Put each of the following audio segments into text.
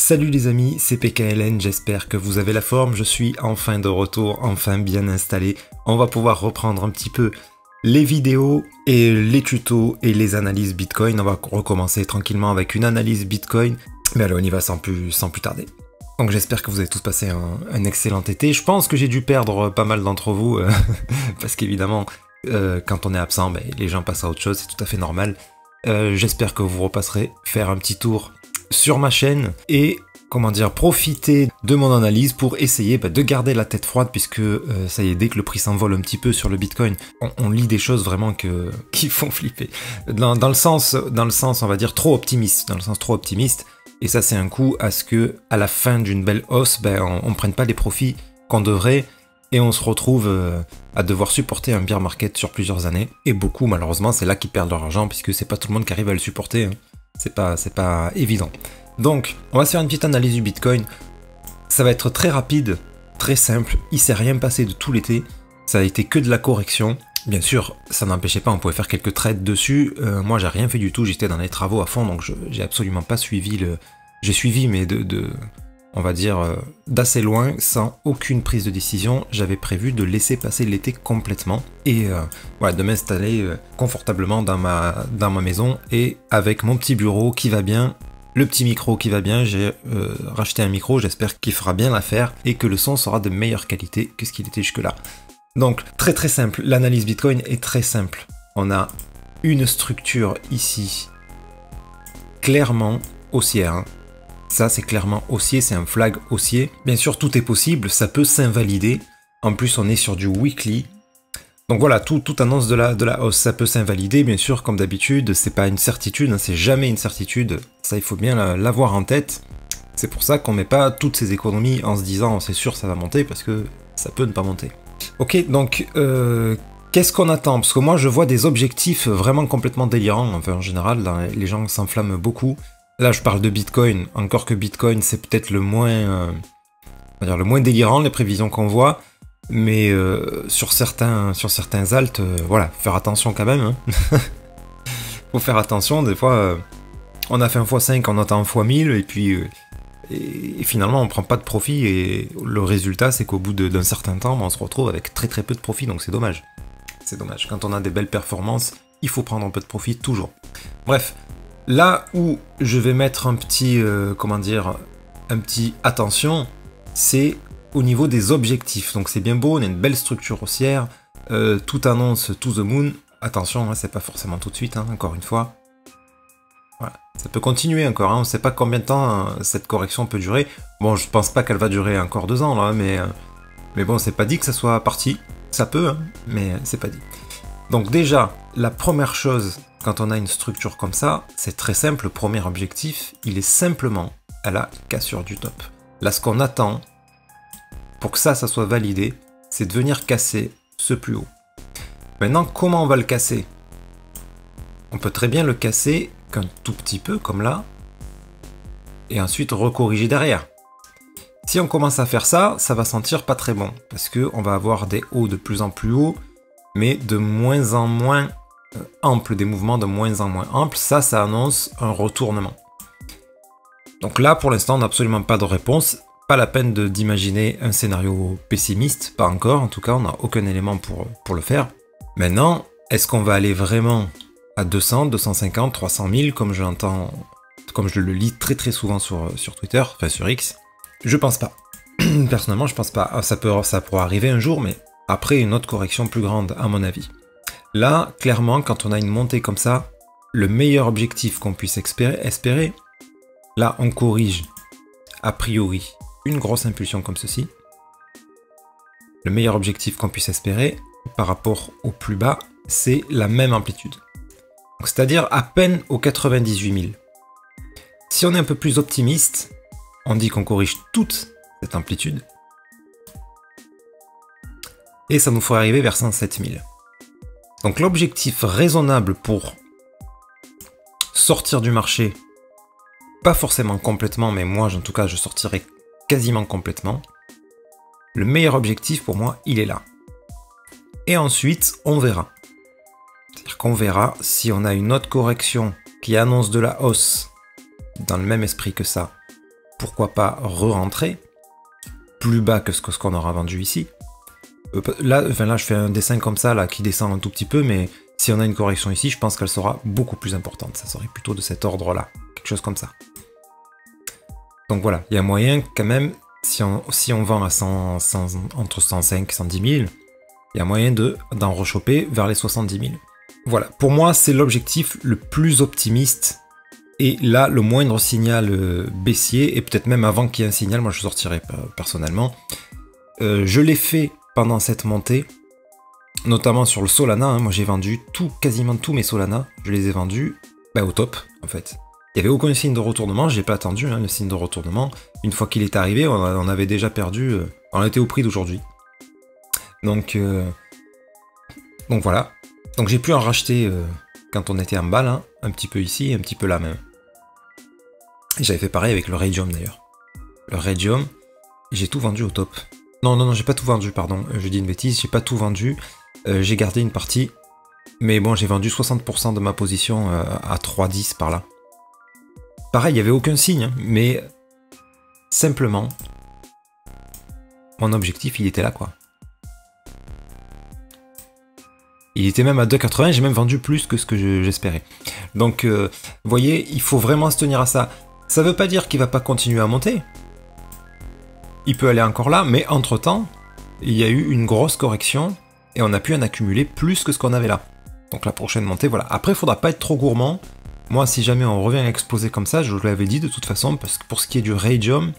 Salut les amis, c'est PKLN, j'espère que vous avez la forme, je suis enfin de retour, enfin bien installé. On va pouvoir reprendre un petit peu les vidéos et les tutos et les analyses Bitcoin. On va recommencer tranquillement avec une analyse Bitcoin. Mais allez, on y va sans plus tarder. Donc j'espère que vous avez tous passé un excellent été. Je pense que j'ai dû perdre pas mal d'entre vous, parce qu'évidemment, quand on est absent, les gens passent à autre chose, c'est tout à fait normal. J'espère que vous repasserez faire un petit tour sur ma chaîne et profiter de mon analyse pour essayer de garder la tête froide, puisque ça y est, dès que le prix s'envole un petit peu sur le Bitcoin, on lit des choses vraiment qui font flipper. Dans le sens, on va dire, trop optimiste, dans le sens trop optimiste, et ça c'est un coup à ce que, à la fin d'une belle hausse, on ne prenne pas les profits qu'on devrait, et on se retrouve à devoir supporter un bear market sur plusieurs années, et beaucoup malheureusement c'est là qu'ils perdent leur argent, puisque c'est pas tout le monde qui arrive à le supporter, hein. C'est pas évident. Donc, on va se faire une petite analyse du Bitcoin. Ça va être très rapide, très simple. Il s'est rien passé de tout l'été. Ça a été que de la correction. Bien sûr, ça n'empêchait pas, on pouvait faire quelques trades dessus. Moi, j'ai rien fait du tout. J'étais dans les travaux à fond, donc j'ai absolument pas suivi le... J'ai suivi, mais on va dire, d'assez loin, sans aucune prise de décision. J'avais prévu de laisser passer l'été complètement et voilà, de m'installer confortablement dans ma maison et avec mon petit bureau qui va bien, le petit micro qui va bien. J'ai racheté un micro, j'espère qu'il fera bien l'affaire et que le son sera de meilleure qualité que ce qu'il était jusque-là. Donc, très simple, l'analyse Bitcoin est très simple. On a une structure ici, clairement haussière, hein. Ça, c'est clairement haussier, c'est un flag haussier. Bien sûr, tout est possible, ça peut s'invalider. En plus, on est sur du weekly. Donc voilà, tout annonce de la hausse, ça peut s'invalider. Bien sûr, comme d'habitude, c'est pas une certitude, hein, c'est jamais une certitude. Ça, il faut bien l'avoir en tête. C'est pour ça qu'on met pas toutes ces économies en se disant, c'est sûr, ça va monter, parce que ça peut ne pas monter. Ok, donc, qu'est-ce qu'on attend? Parce que moi, je vois des objectifs vraiment complètement délirants. Enfin, en général, les gens s'enflamment beaucoup. Là, je parle de Bitcoin, encore que Bitcoin, c'est peut-être le moins délirant, les prévisions qu'on voit, mais sur certains alts, voilà, faire attention quand même, hein. Faut faire attention, des fois, on a fait un x5, on attend un x1000, et puis et finalement, on prend pas de profit, et le résultat, c'est qu'au bout d'un certain temps, on se retrouve avec très peu de profit, donc c'est dommage. C'est dommage. Quand on a des belles performances, il faut prendre un peu de profit, toujours. Bref. Là où je vais mettre un petit, un petit attention, c'est au niveau des objectifs. Donc c'est bien beau, on a une belle structure haussière, tout annonce to the moon. Attention, hein, c'est pas forcément tout de suite, hein, encore une fois. Voilà. Ça peut continuer encore, hein, on ne sait pas combien de temps cette correction peut durer. Bon, je pense pas qu'elle va durer encore 2 ans, là, mais bon, c'est pas dit que ça soit parti. Ça peut, hein, mais c'est pas dit. Donc déjà, la première chose, quand on a une structure comme ça, c'est très simple, le premier objectif, il est simplement à la cassure du top. Là, ce qu'on attend, pour que ça soit validé, c'est de venir casser ce plus haut. Maintenant, comment on va le casser? On peut très bien le casser qu'un tout petit peu, comme là, et ensuite recorriger derrière. Si on commence à faire ça, ça va sentir pas très bon, parce qu'on va avoir des hauts de plus en plus hauts, mais de moins en moins ample, des mouvements de moins en moins amples, ça annonce un retournement. Donc là, pour l'instant, on n'a absolument pas de réponse, pas la peine d'imaginer un scénario pessimiste, pas encore, en tout cas, on n'a aucun élément pour le faire. Maintenant, est-ce qu'on va aller vraiment à 200, 250, 300 000, comme je l'entends, comme je le lis très souvent sur Twitter, enfin sur X? Je pense pas. Personnellement, je pense pas. Ça pourra arriver un jour, mais après une autre correction plus grande, à mon avis. Là, clairement, quand on a une montée comme ça, le meilleur objectif qu'on puisse espérer, là, on corrige, a priori, une grosse impulsion comme ceci. Le meilleur objectif qu'on puisse espérer, par rapport au plus bas, c'est la même amplitude. C'est-à-dire à peine aux 98 000. Si on est un peu plus optimiste, on dit qu'on corrige toute cette amplitude, et ça nous ferait arriver vers 107 000. Donc l'objectif raisonnable pour sortir du marché, pas forcément complètement, mais moi en tout cas je sortirai quasiment complètement, le meilleur objectif pour moi il est là. Et ensuite on verra. C'est-à-dire qu'on verra si on a une autre correction qui annonce de la hausse dans le même esprit que ça, pourquoi pas re-rentrer plus bas que ce qu'on aura vendu ici. Là, je fais un dessin comme ça, là, qui descend un tout petit peu, mais si on a une correction ici, je pense qu'elle sera beaucoup plus importante. Ça serait plutôt de cet ordre-là, quelque chose comme ça. Donc voilà, il y a moyen quand même, si on vend à entre 105 et 110 000, il y a moyen d'en rechoper vers les 70 000. Voilà, pour moi, c'est l'objectif le plus optimiste. Et là, le moindre signal baissier, et peut-être même avant qu'il y ait un signal, moi je sortirai personnellement. Je l'ai fait pendant cette montée, notamment sur le Solana, hein. Moi j'ai vendu quasiment tous mes Solana, je les ai vendus au top en fait. Il n'y avait aucun signe de retournement, j'ai pas attendu le signe de retournement. Une fois qu'il est arrivé, on avait déjà perdu, on était au prix d'aujourd'hui. Donc voilà. Donc j'ai pu en racheter quand on était en bas là, un petit peu ici, un petit peu là même. Et j'avais fait pareil avec le Raydium d'ailleurs. Le Raydium, j'ai tout vendu au top. Non, j'ai pas tout vendu, pardon, je dis une bêtise, j'ai pas tout vendu, j'ai gardé une partie, mais bon, j'ai vendu 60% de ma position à 3,10 par là. Pareil, il n'y avait aucun signe, mais simplement, mon objectif, il était là, quoi. Il était même à 2,80, j'ai même vendu plus que ce que j'espérais. Donc, vous voyez, il faut vraiment se tenir à ça. Ça veut pas dire qu'il va pas continuer à monter. Il peut aller encore là, mais entre-temps, il y a eu une grosse correction et on a pu en accumuler plus que ce qu'on avait là. Donc la prochaine montée, voilà. Après, il faudra pas être trop gourmand. Moi, si jamais on revient à exploser comme ça, je vous l'avais dit de toute façon, parce que pour ce qui est du Raydium,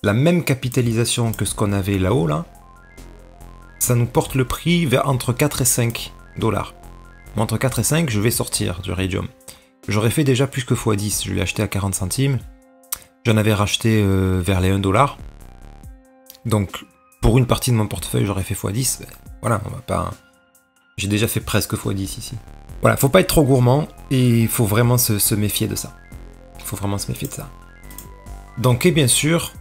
la même capitalisation que ce qu'on avait là-haut, là, ça nous porte le prix vers entre 4 et 5 $. Entre 4 et 5, je vais sortir du Raydium. J'aurais fait déjà plus que x10, je l'ai acheté à 40 centimes. J'en avais racheté vers les 1 $. Donc, pour une partie de mon portefeuille, j'aurais fait x10. Voilà, on va pas... J'ai déjà fait presque x10 ici. Voilà, faut pas être trop gourmand et il faut vraiment se méfier de ça. Il faut vraiment se méfier de ça. Donc, et bien sûr,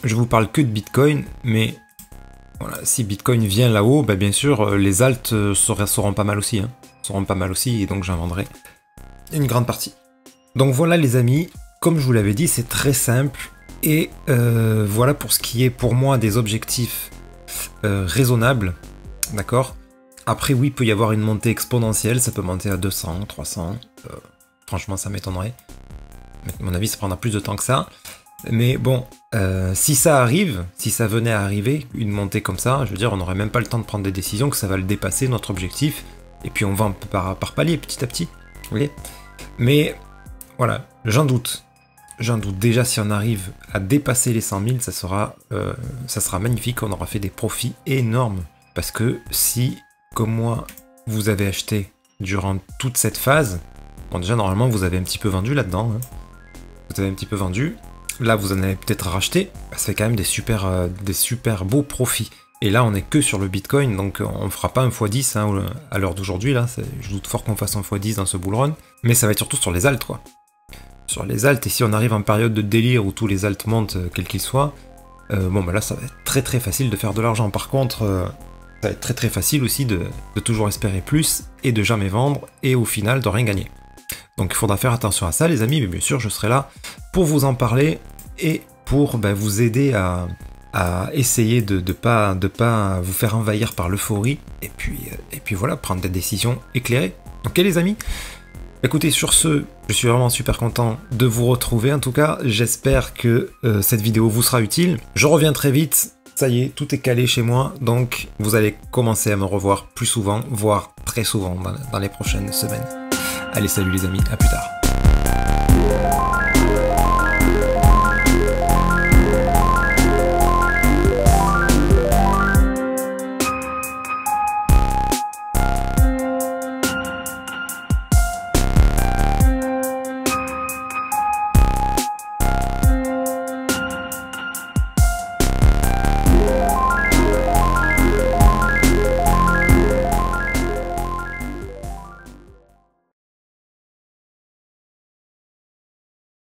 je vous parle que de Bitcoin, mais voilà, si Bitcoin vient là-haut, bien sûr, les alts seront pas mal aussi. Seront pas mal aussi, et donc j'en vendrai une grande partie. Donc voilà les amis, comme je vous l'avais dit, c'est très simple. Et voilà pour ce qui est pour moi des objectifs raisonnables, d'accord. Après oui, il peut y avoir une montée exponentielle, ça peut monter à 200, 300, franchement ça m'étonnerait. À mon avis ça prendra plus de temps que ça. Mais bon, si ça arrive, si ça venait à arriver, une montée comme ça, je veux dire on n'aurait même pas le temps de prendre des décisions, que ça va le dépasser notre objectif, et puis on va par palier petit à petit, vous voyez. Mais voilà, j'en doute. J'en doute déjà si on arrive à dépasser les 100 000, ça sera magnifique, on aura fait des profits énormes. Parce que si, comme moi, vous avez acheté durant toute cette phase, bon déjà normalement vous avez un petit peu vendu là-dedans, vous avez un petit peu vendu, là vous en avez peut-être racheté, ça fait quand même des super beaux profits. Et là on est que sur le Bitcoin, donc on ne fera pas un x10 à l'heure d'aujourd'hui, là, je doute fort qu'on fasse un x10 dans ce bull run, mais ça va être surtout sur les alts quoi. Sur les alts, et si on arrive en période de délire où tous les alts montent, quels qu'ils soient, là ça va être très facile de faire de l'argent. Par contre, ça va être très facile aussi de toujours espérer plus, et de jamais vendre, et au final de rien gagner. Donc il faudra faire attention à ça les amis, mais bien sûr je serai là pour vous en parler, et pour vous aider à essayer de pas vous faire envahir par l'euphorie, et puis voilà, prendre des décisions éclairées. Ok les amis? Écoutez, sur ce, je suis vraiment super content de vous retrouver. En tout cas, j'espère que cette vidéo vous sera utile. Je reviens très vite. Ça y est, tout est calé chez moi. Donc, vous allez commencer à me revoir plus souvent, voire très souvent dans les prochaines semaines. Allez, salut les amis, à plus tard.